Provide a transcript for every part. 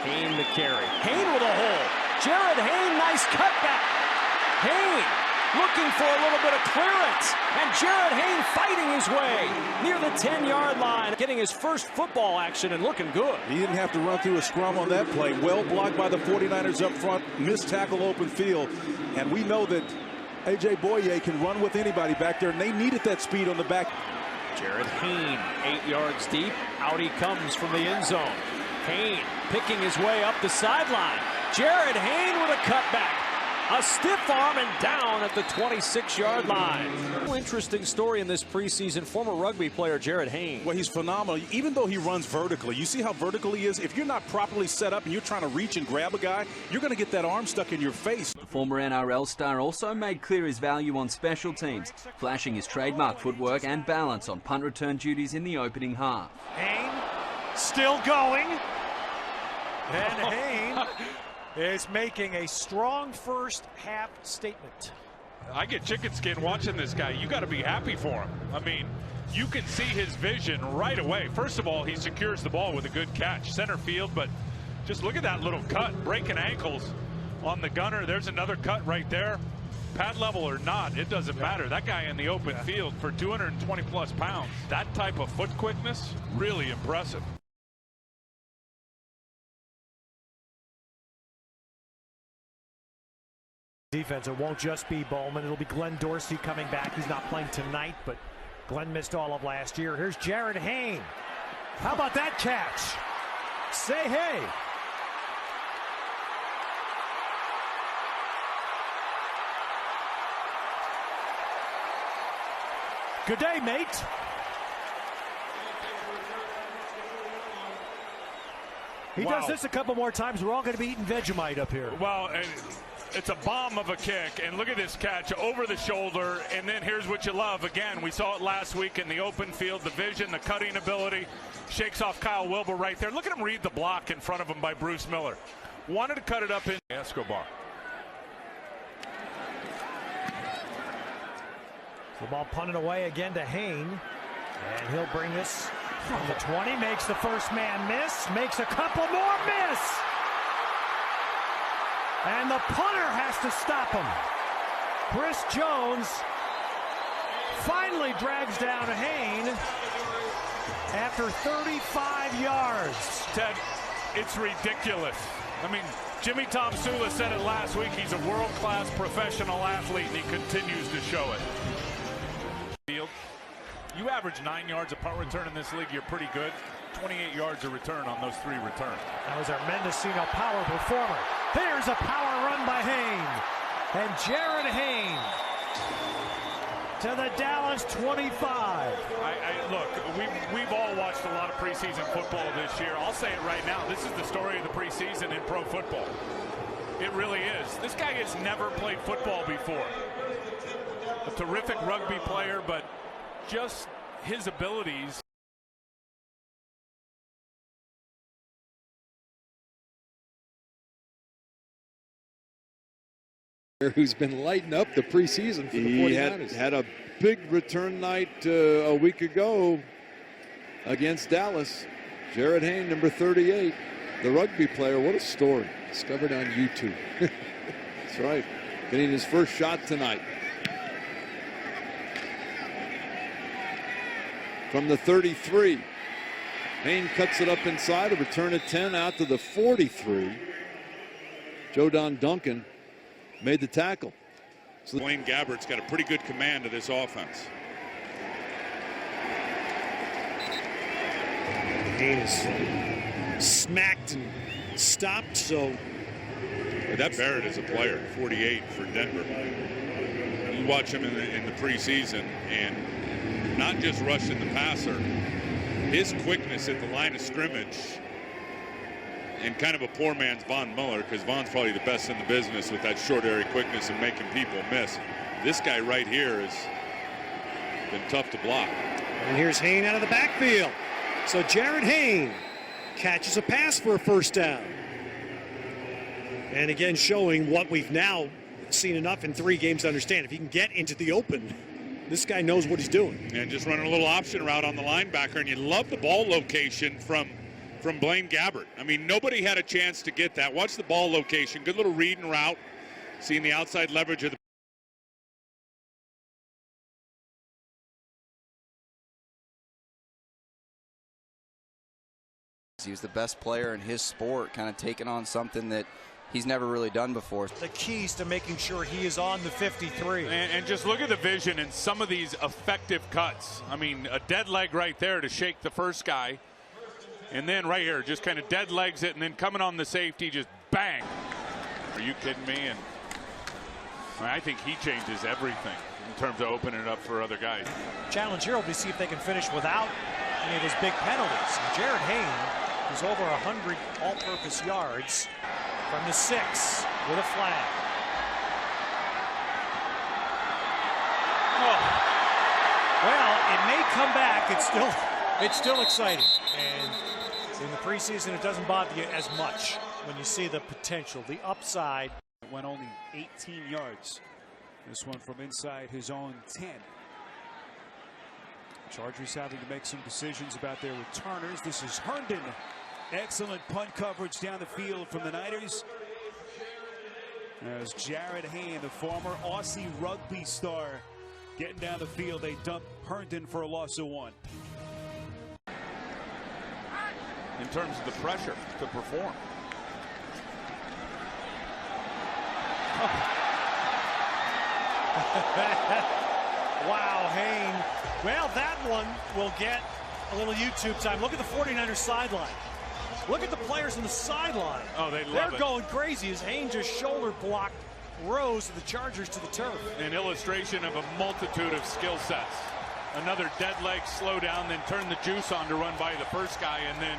Hayne the carry. Hayne with a hole. Jarryd Hayne, nice cutback. Hayne looking for a little bit of clearance. And Jarryd Hayne fighting his way near the 10-yard line. Getting his first football action and looking good. He didn't have to run through a scrum on that play. Well blocked by the 49ers up front. Missed tackle open field. And we know that A.J. Boye can run with anybody back there. And they needed that speed on the back. Jarryd Hayne, 8 yards deep. Out he comes from the end zone. Hayne picking his way up the sideline. Jarryd Hayne with a cutback. A stiff arm and down at the 26-yard line. Interesting story in this preseason. Former rugby player Jarryd Hayne. Well, he's phenomenal. Even though he runs vertically, you see how vertical he is? If you're not properly set up and you're trying to reach and grab a guy, you're going to get that arm stuck in your face. Former NRL star also made clear his value on special teams, flashing his trademark footwork and balance on punt return duties in the opening half. Hayne still going. And Hayne is making a strong first half statement. I get chicken skin watching this guy. You got to be happy for him. I mean, you can see his vision right away. First of all, he secures the ball with a good catch, center field, but just look at that little cut, breaking ankles on the gunner. There's another cut right there. Pad level or not, it doesn't matter. That guy in the open field for 220 plus pounds, that type of foot quickness, really impressive. Defense, it won't just be Bowman. It'll be Glenn Dorsey coming back. He's not playing tonight, but Glenn missed all of last year. Here's Jarryd Hayne. How about that catch? Say hey. Good day, mate. He does this a couple more times. We're all going to be eating Vegemite up here. Well, it's a bomb of a kick, and look at this catch over the shoulder, and then here's what you love. Again, we saw it last week in the open field, the vision, the cutting ability, shakes off Kyle Wilbur right there. Look at him read the block in front of him by Bruce Miller. Wanted to cut it up in Escobar. The ball punted away again to Hayne, and he'll bring this from the 20, makes the first man miss, makes a couple more miss. And the punter has to stop him. Chris Jones finally drags down Hayne after 35 yards. Ted, it's ridiculous. I mean, Jimmy Tomsula said it last week. He's a world-class professional athlete, and he continues to show it. You average 9 yards a punt return in this league, you're pretty good. 28 yards a return on those 3 returns. That was our Mendocino power performer. There's a power run by Hayne. And Jarryd Hayne to the Dallas 25. Look, we've all watched a lot of preseason football this year. I'll say it right now. This is the story of the preseason in pro football. It really is. This guy has never played football before. A terrific rugby player, but just his abilities. Who's been lighting up the preseason for the 49ers. He had a big return night a week ago against Dallas. Jarryd Hayne, number 38, the rugby player. What a story. Discovered on YouTube. That's right. Getting his first shot tonight. From the 33. Hayne cuts it up inside, a return at 10 out to the 43. Joe Don Duncan made the tackle. So Blaine Gabbert's got a pretty good command of this offense. Hayne is smacked and stopped, so. That Barrett is a player, 48 for Denver. You watch him in the preseason, and not just rushing the passer, his quickness at the line of scrimmage, and kind of a poor man's Von Miller, because Von's probably the best in the business with that short area quickness and making people miss. This guy right here has been tough to block. And here's Hayne out of the backfield. So Jarryd Hayne catches a pass for a first down. And again, showing what we've now seen enough in 3 games to understand. If he can get into the open, this guy knows what he's doing. And just running a little option route on the linebacker, and you love the ball location from from Blaine Gabbert. I mean, nobody had a chance to get that. Watch the ball location. Good little read and route. Seeing the outside leverage of the He was the best player in his sport, kind of taking on something that he's never really done before. The keys to making sure he is on the 53. And just look at the vision in some of these effective cuts. I mean, a dead leg right there to shake the first guy. And then right here, just kind of dead legs it, and then coming on the safety, just bang. Are you kidding me? And I think he changes everything in terms of opening it up for other guys. Challenge here will be see if they can finish without any of those big penalties. And Jarryd Hayne is over 100 all-purpose yards from the 6 with a flag. Oh. Well, it may come back. It's still exciting. And in the preseason, it doesn't bother you as much when you see the potential, the upside. It went only 18 yards. This one from inside his own 10. Chargers having to make some decisions about their returners. This is Herndon. Excellent punt coverage down the field from the Niners. As Jarryd Hayne, the former Aussie rugby star, getting down the field. They dump Herndon for a loss of 1. In terms of the pressure to perform. Wow, Hayne. Well, that one will get a little YouTube time. Look at the 49ers sideline. Look at the players on the sideline. Oh, they love They're it. going crazy as Hayne just shoulder blocked Rose of the Chargers to the turf. An illustration of a multitude of skill sets. Another dead leg slow down, then turn the juice on to run by the first guy, and then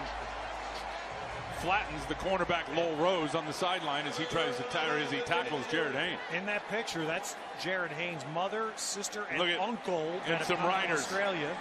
flattens the cornerback Lowell Rose on the sideline as he tries to he tackles Jarryd Hayne. In that picture, that's Jarryd Hayne's mother, sister, and Look at, uncle and some riders. Australia.